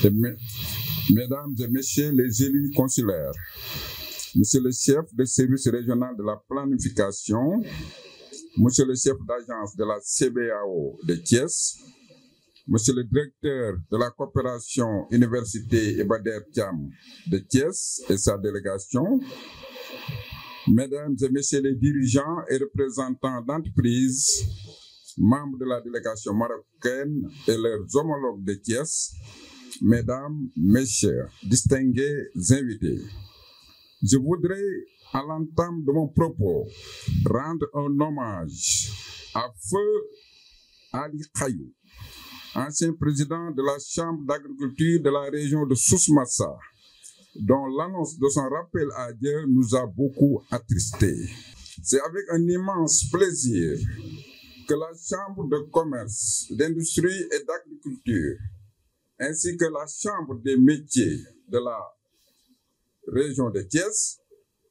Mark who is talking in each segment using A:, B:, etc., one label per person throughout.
A: Mesdames et messieurs les élus consulaires, monsieur le chef de service régional de la planification, monsieur le chef d'agence de la CBAO de Thiès, monsieur le directeur de la coopération Université Iba Der Thiam de Thiès et sa délégation, mesdames et messieurs les dirigeants et représentants d'entreprises, membres de la délégation marocaine et leurs homologues de Thiès, mesdames, messieurs, distingués invités, je voudrais, à l'entame de mon propos, rendre un hommage à Feu Ali Khayou, ancien président de la Chambre d'agriculture de la région de Souss-Massa, dont l'annonce de son rappel à Dieu nous a beaucoup attristés. C'est avec un immense plaisir que la Chambre de commerce, d'industrie et d'agriculture, ainsi que la Chambre des métiers de la région de Thiès,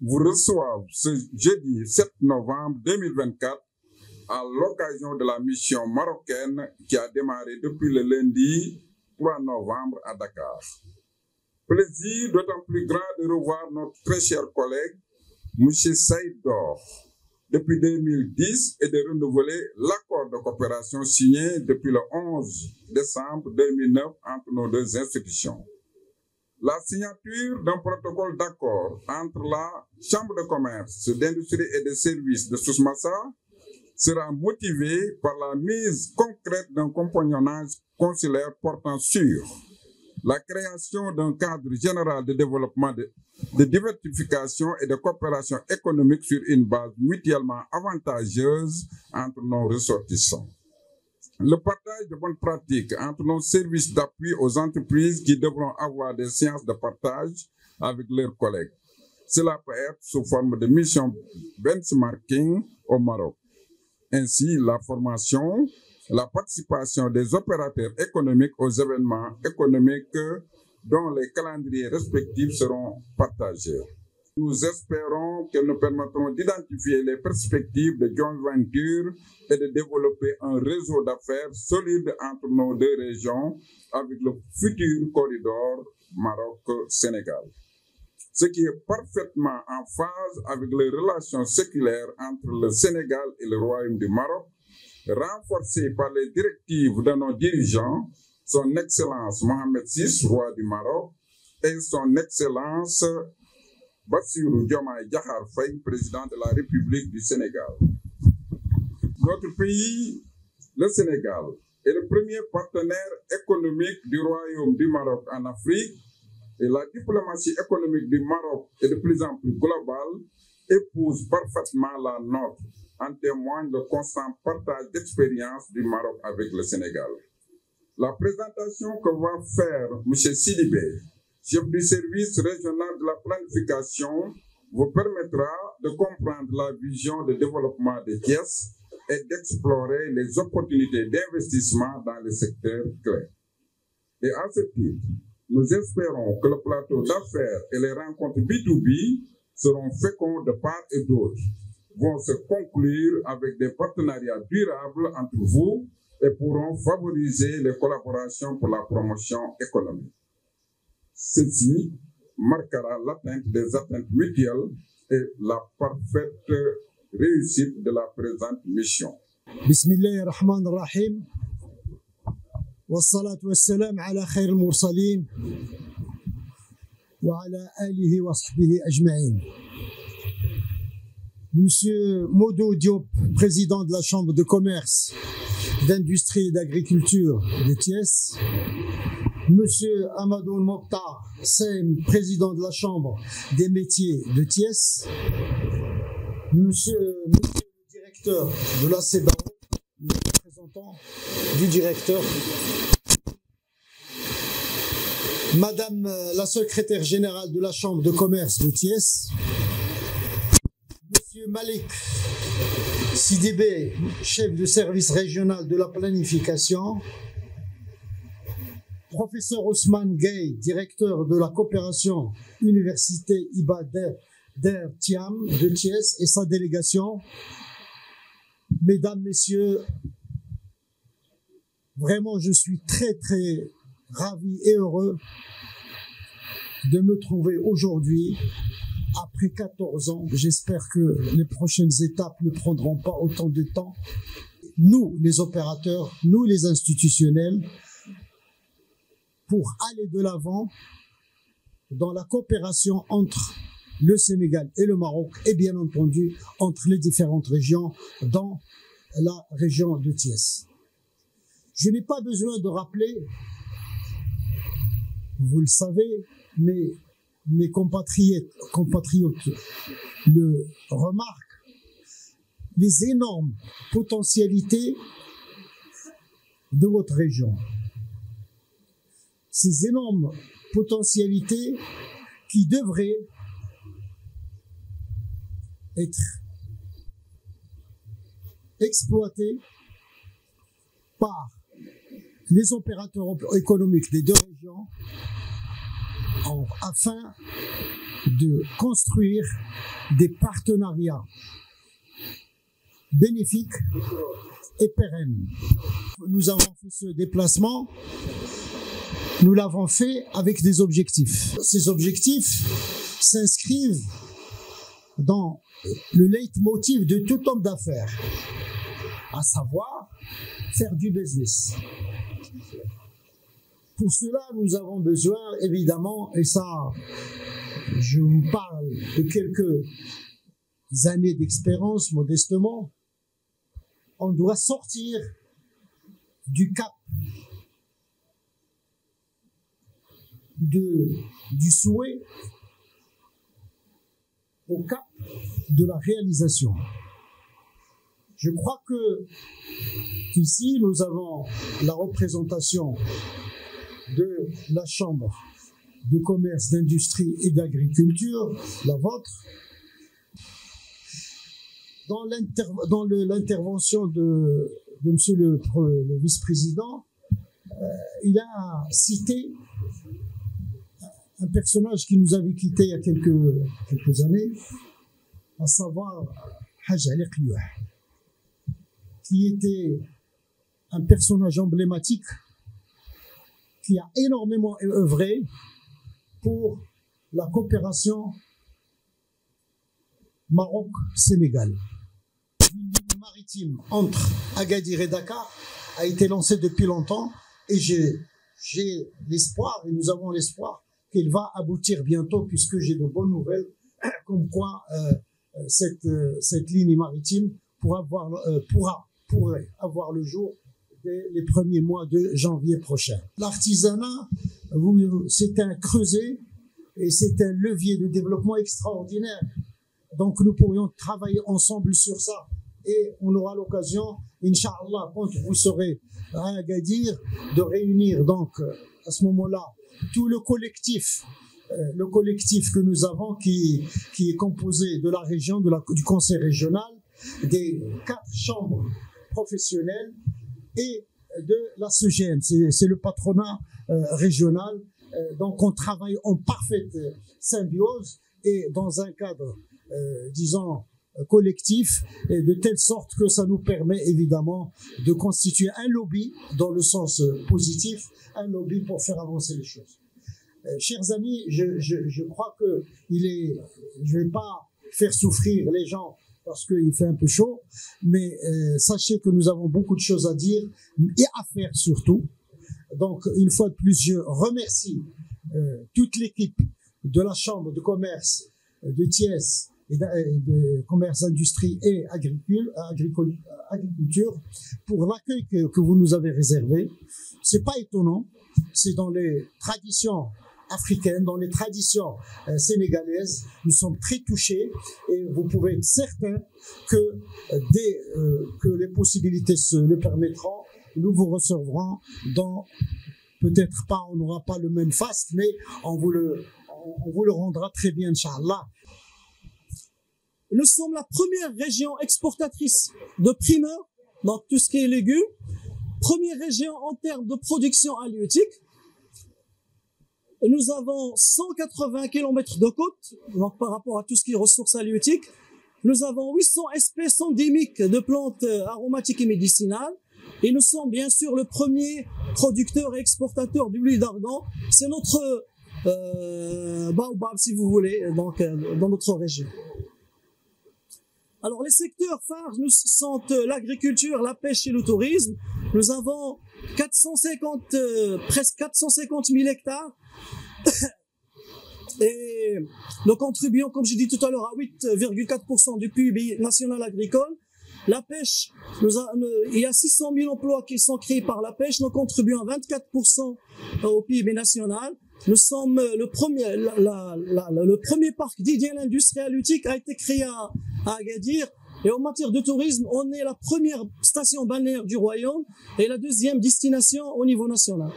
A: vous reçoivent ce jeudi 7 novembre 2024 à l'occasion de la mission marocaine qui a démarré depuis le lundi 3 novembre à Dakar. Plaisir d'autant plus grand de revoir notre très cher collègue, M. Saïd Dor, depuis 2010 et de renouveler l'accord de coopération signé depuis le 11 décembre 2009 entre nos deux institutions. La signature d'un protocole d'accord entre la Chambre de commerce, d'industrie et de services de Souss-Massa sera motivée par la mise concrète d'un compagnonnage consulaire portant sur la création d'un cadre général de développement, de diversification et de coopération économique sur une base mutuellement avantageuse entre nos ressortissants. Le partage de bonnes pratiques entre nos services d'appui aux entreprises qui devront avoir des séances de partage avec leurs collègues. Cela peut être sous forme de mission benchmarking au Maroc. Ainsi, la formation, la participation des opérateurs économiques aux événements économiques dont les calendriers respectifs seront partagés. Nous espérons qu'elles nous permettront d'identifier les perspectives de joint venture et de développer un réseau d'affaires solide entre nos deux régions avec le futur corridor Maroc-Sénégal. Ce qui est parfaitement en phase avec les relations séculaires entre le Sénégal et le Royaume du Maroc, renforcées par les directives de nos dirigeants, son Excellence Mohamed VI, roi du Maroc, et son Excellence Bassirou Diomaye Diakhar Faye, président de la République du Sénégal. Notre pays, le Sénégal, est le premier partenaire économique du Royaume du Maroc en Afrique et la diplomatie économique du Maroc est de plus en plus globale, épouse parfaitement la nôtre, en témoigne le constant partage d'expérience du Maroc avec le Sénégal. La présentation que va faire M. Sidibé, chef du service régional de la planification, vous permettra de comprendre la vision de développement des Thiès et d'explorer les opportunités d'investissement dans les secteurs clés. Et à ce titre, nous espérons que le plateau d'affaires et les rencontres B2B seront féconds de part et d'autre, vont se conclure avec des partenariats durables entre vous et pourront favoriser les collaborations pour la promotion économique. Ceci marquera l'atteinte des attentes mutuelles et la parfaite réussite de la présente mission.
B: Bismillahirrahmanirrahim. Wassalatu wassalam ala khayr al-mursalin wa ala alihi wa sahbihi ajma'in. Monsieur Modo Diop, président de la Chambre de commerce, d'industrie et d'agriculture de Thiès. Monsieur Amadou Mokhtar Sem, président de la Chambre des métiers de Thiès. Monsieur le directeur de la CBAO, le représentant du directeur. Madame la secrétaire générale de la Chambre de commerce de Thiès. Monsieur Malik Sidibé, chef de service régional de la planification. Professeur Ousmane Gueye, directeur de la coopération Université Iba Der Thiam de Thiès et sa délégation. Mesdames, Messieurs, vraiment je suis très ravi et heureux de me trouver aujourd'hui, après 14 ans. J'espère que les prochaines étapes ne prendront pas autant de temps. Nous, les opérateurs, nous, les institutionnels, pour aller de l'avant dans la coopération entre le Sénégal et le Maroc et bien entendu entre les différentes régions dans la région de Thiès. Je n'ai pas besoin de rappeler, vous le savez, mais mes compatriotes le remarquent, les énormes potentialités de votre région. Ces énormes potentialités qui devraient être exploitées par les opérateurs économiques des deux régions afin de construire des partenariats bénéfiques et pérennes. Nous avons fait ce déplacement, nous l'avons fait avec des objectifs. Ces objectifs s'inscrivent dans le leitmotiv de tout homme d'affaires, à savoir faire du business. Pour cela, nous avons besoin, évidemment, et ça, je vous parle de quelques années d'expérience, modestement, on doit sortir du cap du souhait au cap de la réalisation. Je crois que ici, nous avons la représentation de la Chambre de commerce, d'industrie et d'agriculture, la vôtre. Dans l'intervention de monsieur le vice-président, il a cité un personnage qui nous avait quittés il y a quelques années, à savoir Haj Ali Qiyouh, qui était un personnage emblématique qui a énormément œuvré pour la coopération Maroc-Sénégal. Une ligne maritime entre Agadir et Dakar a été lancée depuis longtemps et j'ai l'espoir, et nous avons l'espoir, qu'elle va aboutir bientôt, puisque j'ai de bonnes nouvelles, comme quoi cette ligne maritime pourrait avoir le jour dès les premiers mois de janvier prochain. L'artisanat, c'est un creuset et c'est un levier de développement extraordinaire. Donc nous pourrions travailler ensemble sur ça et on aura l'occasion, Inch'Allah, quand vous serez à Agadir, de réunir donc à ce moment-là tout le collectif que nous avons qui est composé de la région, du conseil régional, des 4 chambres professionnelles et de la CEGM, c'est le patronat régional. Donc on travaille en parfaite symbiose et dans un cadre, disons, collectif, et de telle sorte que ça nous permet évidemment de constituer un lobby dans le sens positif, un lobby pour faire avancer les choses. Chers amis, je crois que je vais pas faire souffrir les gens parce qu'il fait un peu chaud, mais sachez que nous avons beaucoup de choses à dire et à faire surtout. Donc, une fois de plus, je remercie toute l'équipe de la Chambre de commerce de Thiès, et de commerce, industrie et agriculture pour l'accueil que vous nous avez réservé. C'est pas étonnant, c'est dans les traditions africaines, dans les traditions sénégalaises. Nous sommes très touchés et vous pouvez être certains que dès que les possibilités le permettront, nous vous recevrons dans, peut-être pas, on n'aura pas le même faste, mais on vous le rendra très bien, Inch'Allah.
C: Nous sommes la première région exportatrice de primeurs dans tout ce qui est légumes, première région en termes de production halieutique. Nous avons 180 km de côte, donc par rapport à tout ce qui est ressources halieutiques. Nous avons 800 espèces endémiques de plantes aromatiques et médicinales, Et nous sommes bien sûr le premier producteur et exportateur d'huile d'argan. C'est notre baobab, si vous voulez, donc, dans notre région. Alors, les secteurs phares nous sont l'agriculture, la pêche et le tourisme. Nous avons presque 450 000 hectares. Et nous contribuons, comme j'ai dit tout à l'heure, à 8,4% du PIB national agricole. La pêche, il y a 600 000 emplois qui sont créés par la pêche. Nous contribuons à 24% au PIB national. Nous sommes le premier parc dédié à l'industrie halieutique a été créé à Agadir. Et en matière de tourisme, on est la première station balnéaire du royaume et la deuxième destination au niveau national.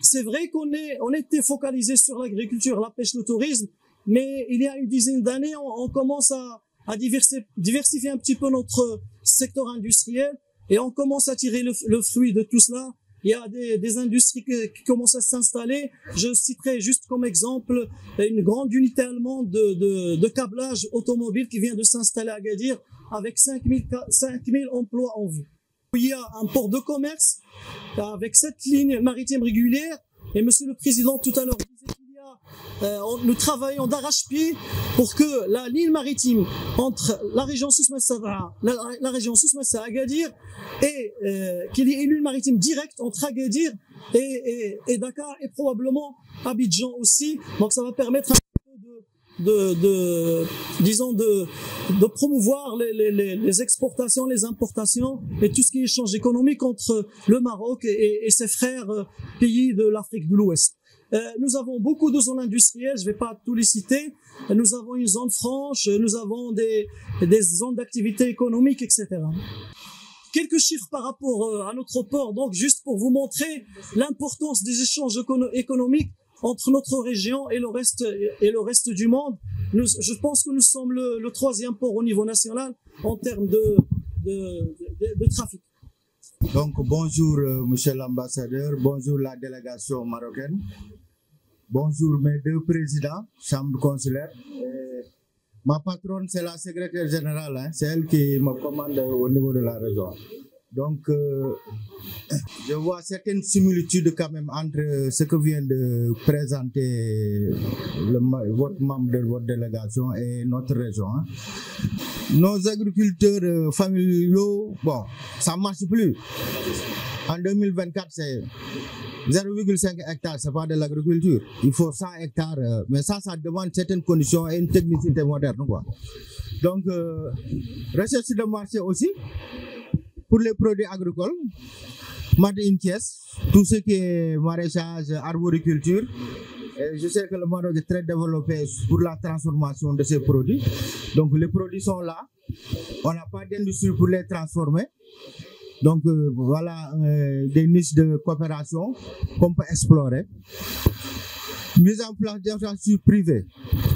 C: C'est vrai qu'on était focalisé sur l'agriculture, la pêche, le tourisme, mais il y a une dizaine d'années, on commence à diversifier un petit peu notre secteur industriel et on commence à tirer le fruit de tout cela. Il y a des industries qui commencent à s'installer. Je citerai juste comme exemple une grande unité allemande de câblage automobile qui vient de s'installer à Agadir avec 5000 emplois en vue. Il y a un port de commerce avec 7 lignes maritimes régulières et Monsieur le Président tout à l'heure disait qu'il y a, nous travaillons d'arrache-pied pour que la ligne maritime entre la région Souss-Messaoua, la région Souss-Messaoua Agadir et qu'il y ait une ligne maritime directe entre Agadir et Dakar et probablement Abidjan aussi. Donc ça va permettre de promouvoir les exportations, les importations et tout ce qui est échange économique entre le Maroc et ses frères pays de l'Afrique de l'Ouest. Nous avons beaucoup de zones industrielles, je ne vais pas tous les citer. Nous avons une zone franche, nous avons des zones d'activité économique, etc. Quelques chiffres par rapport à notre port, donc juste pour vous montrer l'importance des échanges économiques entre notre région et le reste du monde. Je pense que nous sommes le troisième port au niveau national en termes de trafic.
D: Donc bonjour monsieur l'ambassadeur, bonjour la délégation marocaine, bonjour mes deux présidents, chambre consulaire. Ma patronne c'est la secrétaire générale, hein, c'est elle qui me commande au niveau de la région. Donc, je vois certaines similitudes quand même entre ce que vient de présenter votre membre de votre délégation et notre région. Hein. Nos agriculteurs familiaux, bon, ça ne marche plus. En 2024, c'est 0,5 hectares, ce n'est pas de l'agriculture. Il faut 100 hectares, mais ça demande certaines conditions et une technicité moderne. Quoi. Donc, recherche de marché aussi. Pour les produits agricoles, Made in Thiès, tout ce qui est maraîchage, arboriculture, et je sais que le Maroc est très développé pour la transformation de ces produits. Donc les produits sont là, on n'a pas d'industrie pour les transformer. Donc voilà des niches de coopération qu'on peut explorer. Mise en place d'infrastructures privées,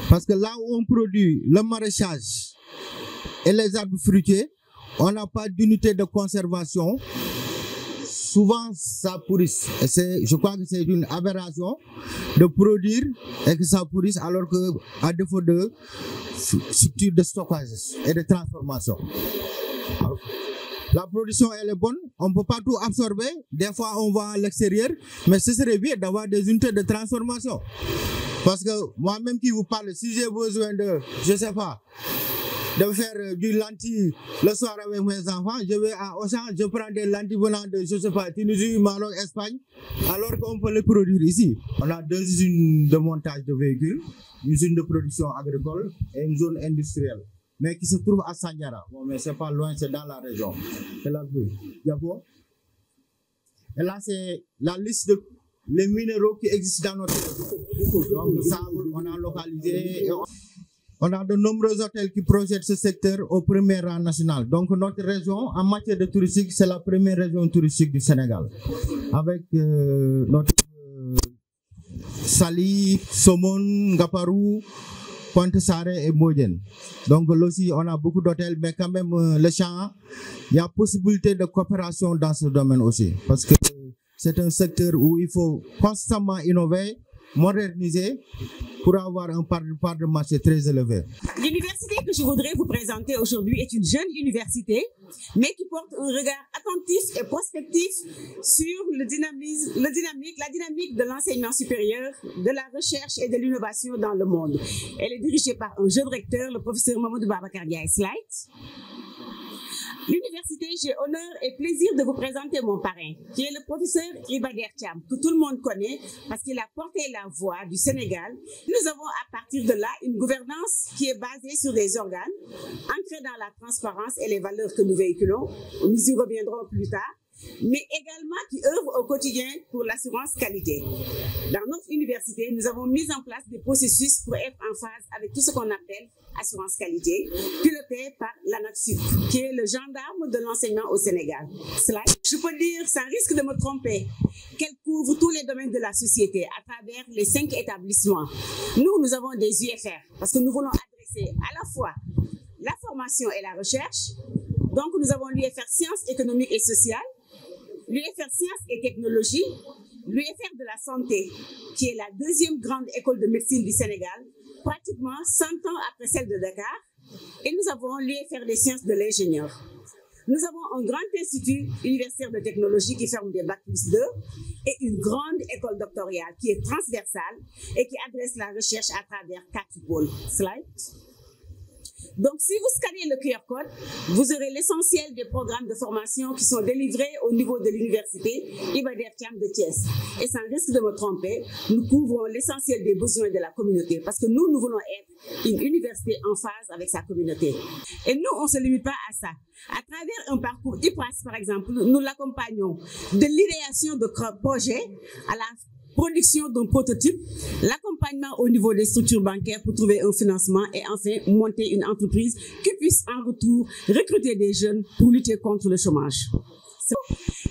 D: parce que là où on produit le maraîchage et les arbres fruitiers, on n'a pas d'unité de conservation. Souvent, ça pourrisse. Je crois que c'est une aberration de produire et que ça pourrisse alors qu'à défaut de structure de stockage et de transformation. La production, elle est bonne. On ne peut pas tout absorber. Des fois, on va à l'extérieur. Mais ce serait bien d'avoir des unités de transformation. Parce que moi-même qui vous parle, si j'ai besoin de, je ne sais pas, de faire du lentille le soir avec mes enfants, je vais à Auchan, je prends des lentilles venant de, je ne sais pas, Tunisie, Maroc, Espagne, alors qu'on peut les produire ici. On a 2 usines de montage de véhicules, une usine de production agricole et une zone industrielle, mais qui se trouve à Sandiara. Bon, mais c'est pas loin, c'est dans la région. C'est la plus. Et là, c'est la liste de les minéraux qui existent dans notre région. Donc, le sable, on a localisé. On a de nombreux hôtels qui projettent ce secteur au premier rang national. Donc notre région, en matière de touristique, c'est la première région touristique du Sénégal. Avec notre Sali, Somone, Ngaparou, Pointe-Sarré et Mbodiène. Donc là aussi, on a beaucoup d'hôtels, mais quand même, le champ, il y a possibilité de coopération dans ce domaine aussi. Parce que c'est un secteur où il faut constamment innover modernisée pour avoir un part de marché très élevé.
E: L'université que je voudrais vous présenter aujourd'hui est une jeune université, mais qui porte un regard attentif et prospectif sur la dynamique de l'enseignement supérieur, de la recherche et de l'innovation dans le monde. Elle est dirigée par un jeune recteur, le professeur Mamadou Babacar Ndiaye Slight. L'université, j'ai honneur et plaisir de vous présenter mon parrain, qui est le professeur Iba Der Thiam, que tout le monde connaît parce qu'il a porté la voix du Sénégal. Nous avons à partir de là une gouvernance qui est basée sur des organes, ancrés dans la transparence et les valeurs que nous véhiculons. Nous y reviendrons plus tard, mais également qui œuvrent au quotidien pour l'assurance qualité. Dans notre université, nous avons mis en place des processus pour être en phase avec tout ce qu'on appelle assurance qualité, piloté par l'ANAQ, qui est le gendarme de l'enseignement au Sénégal. Cela, je peux dire, sans risque de me tromper, qu'elle couvre tous les domaines de la société à travers les 5 établissements. Nous avons des UFR, parce que nous voulons adresser à la fois la formation et la recherche. Donc, nous avons l'UFR Sciences économiques et sociales, l'UFR Sciences et technologies, l'UFR de la santé, qui est la 2e grande école de médecine du Sénégal, pratiquement 100 ans après celle de Dakar, et nous avons l'UFR des sciences de l'ingénieur. Nous avons un grand institut universitaire de technologie qui forme des Bac+2 et une grande école doctorale qui est transversale et qui adresse la recherche à travers 4 pôles. Slide. Donc, si vous scannez le QR code, vous aurez l'essentiel des programmes de formation qui sont délivrés au niveau de l'université Iba Der Thiam de Thiès. Et sans risque de me tromper, nous couvrons l'essentiel des besoins de la communauté parce que nous voulons être une université en phase avec sa communauté. Et nous, on ne se limite pas à ça. À travers un parcours IPRAS, par exemple, nous l'accompagnons de l'idéation de projet à la production d'un prototype, l'accompagnement au niveau des structures bancaires pour trouver un financement et enfin monter une entreprise qui puisse en retour recruter des jeunes pour lutter contre le chômage.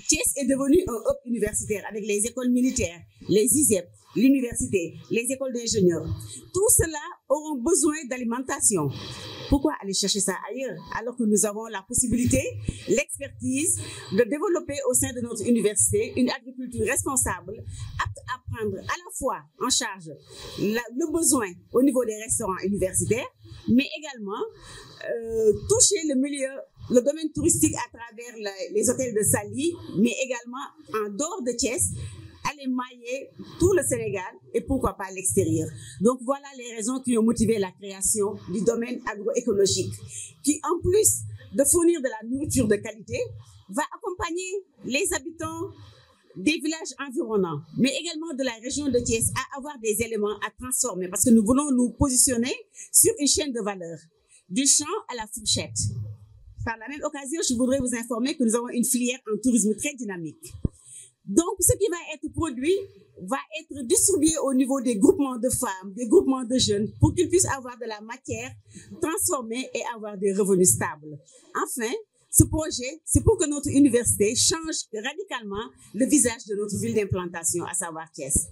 E: Thiès est devenu un hub universitaire avec les écoles militaires, les ISEP, l'université, les écoles d'ingénieurs. Tout cela auront besoin d'alimentation. Pourquoi aller chercher ça ailleurs alors que nous avons la possibilité, l'expertise de développer au sein de notre université une agriculture responsable, apte à prendre à la fois en charge le besoin au niveau des restaurants universitaires, mais également toucher le domaine touristique à travers les hôtels de Saly, mais également en dehors de Thiès, aller mailler tout le Sénégal et pourquoi pas l'extérieur. Donc voilà les raisons qui ont motivé la création du domaine agroécologique, qui en plus de fournir de la nourriture de qualité, va accompagner les habitants des villages environnants, mais également de la région de Thiès à avoir des éléments à transformer parce que nous voulons nous positionner sur une chaîne de valeur, du champ à la fourchette. Par la même occasion, je voudrais vous informer que nous avons une filière en tourisme très dynamique. Donc, ce qui va être produit va être distribué au niveau des groupements de femmes, des groupements de jeunes, pour qu'ils puissent avoir de la matière transformée et avoir des revenus stables. Enfin, ce projet, c'est pour que notre université change radicalement le visage de notre ville d'implantation, à savoir Thiès.